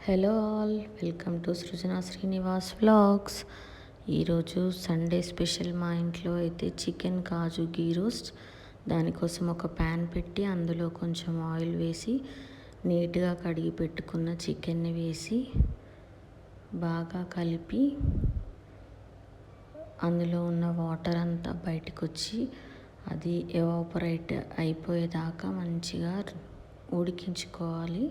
Hello all, welcome to Srujana Srinivas vlogs. ఈరోజు Sunday special మా ఇంట్లో అయితే చికెన్ కాజు గీ రోస్ట్. దానికోసం ఒక ప్యాన్ పెట్టి అందులో కొంచెం ఆయిల్ వేసి నీట్గా కడిగి పెట్టుకున్న చికెన్ని వేసి బాగా కలిపి అందులో ఉన్న వాటర్ అంతా బయటకు వచ్చి అది ఎవాపరేట్ అయిపోయేదాకా మంచిగా ఉడికించుకోవాలి.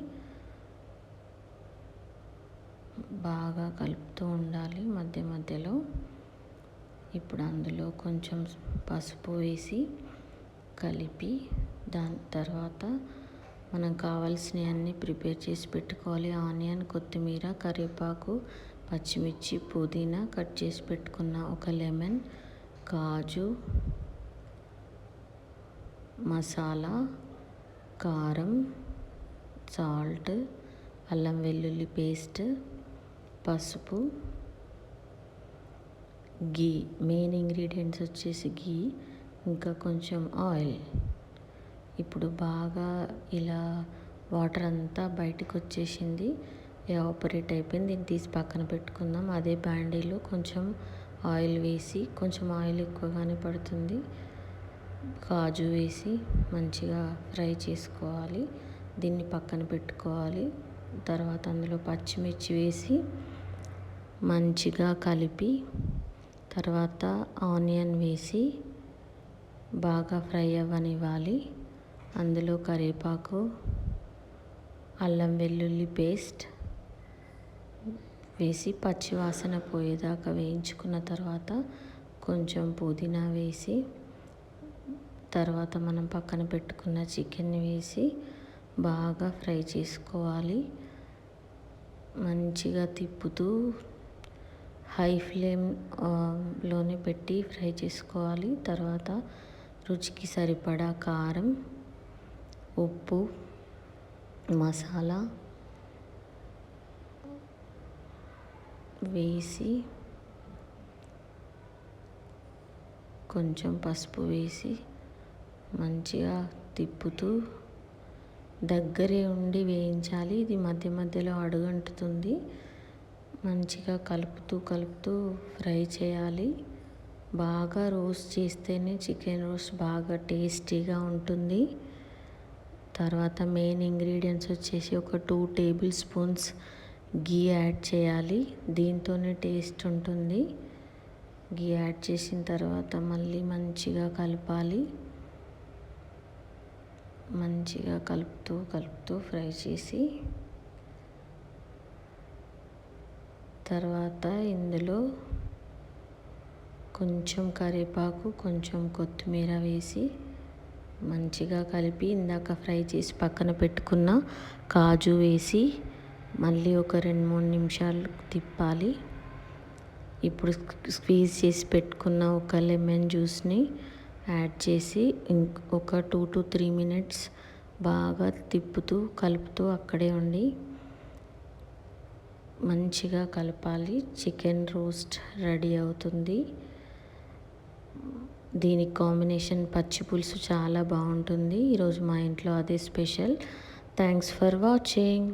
బాగా కలుపుతూ ఉండాలి మధ్య మధ్యలో. ఇప్పుడు అందులో కొంచెం పసుపు వేసి కలిపి దాని తర్వాత మనం కావాల్సినవన్నీ ప్రిపేర్ చేసి పెట్టుకోవాలి. ఆనియన్, కొత్తిమీర, కరివేపాకు, పచ్చిమిర్చి, పుదీనా, కట్ చేసి పెట్టుకున్న ఒక లెమన్, కాజు, మసాలా, కారం, సాల్ట్, అల్లం వెల్లుల్లి పేస్ట్, పసుపు, గీ. మెయిన్ ఇంగ్రీడియంట్స్ వచ్చేసి గీ, ఇంకా కొంచెం ఆయిల్. ఇప్పుడు బాగా ఇలా వాటర్ అంతా బయటకు వచ్చేసింది, ఎవాపరేట్ అయిపోయింది. దీన్ని తీసి పక్కన పెట్టుకుందాం. అదే బాండీలో కొంచెం ఆయిల్ వేసి, కొంచెం ఆయిల్ ఎక్కువగానే పడుతుంది, కాజు వేసి మంచిగా ఫ్రై చేసుకోవాలి. దీన్ని పక్కన పెట్టుకోవాలి. తర్వాత అందులో పచ్చిమిర్చి వేసి మంచిగా కలిపి తర్వాత ఆనియన్ వేసి బాగా ఫ్రై అవ్వనివ్వాలి. అందులో కరివేపాకు, అల్లం వెల్లుల్లి పేస్ట్ వేసి పచ్చివాసన పోయేదాకా వేయించుకున్న తర్వాత కొంచెం పుదీనా వేసి తర్వాత మనం పక్కన పెట్టుకున్న చికెన్ని వేసి బాగా ఫ్రై చేసుకోవాలి. మంచిగా తిప్పుతూ హై ఫ్లేమ్లోనే పెట్టి ఫ్రై చేసుకోవాలి. తర్వాత రుచికి సరిపడా కారం, ఉప్పు, మసాలా వేసి కొంచెం పసుపు వేసి మంచిగా తిప్పుతూ దగ్గరే ఉండి వేయించాలి. ఇది మధ్య మధ్యలో అడుగంటుతుంది. మంచిగా కలుపుతూ ఫ్రై చేయాలి. బాగా రోస్ట్ చేస్తేనే చికెన్ రోస్ట్ బాగా టేస్టీగా ఉంటుంది. తర్వాత మెయిన్ ఇంగ్రీడియంట్స్ వచ్చేసి ఒక 2 టేబుల్ స్పూన్స్ గీ యాడ్ చేయాలి. దీంతోనే టేస్ట్ ఉంటుంది. గీ యాడ్ చేసిన తర్వాత మళ్ళీ మంచిగా కలపాలి. మంచిగా కలుపుతూ ఫ్రై చేసి తర్వాత ఇందులో కొంచెం కరివేపాకు, కొంచెం కొత్తిమీర వేసి మంచిగా కలిపి ఇందాక ఫ్రై చేసి పక్కన పెట్టుకున్న కాజు వేసి మళ్ళీ ఒక 2-3 నిమిషాలు తిప్పాలి. ఇప్పుడు స్క్వీజ్ చేసి పెట్టుకున్న ఒక లెమన్ జ్యూస్ని యాడ్ చేసి ఒక 2 to 3 minutes బాగా కలుపుతూ అక్కడే ఉండి మంచిగా కలపాలి. చికెన్ రోస్ట్ రెడీ అవుతుంది. దీనికి కాంబినేషన్ పచ్చి పులుసు చాలా బాగుంటుంది. ఈరోజు మా ఇంట్లో అదే స్పెషల్. Thanks for watching.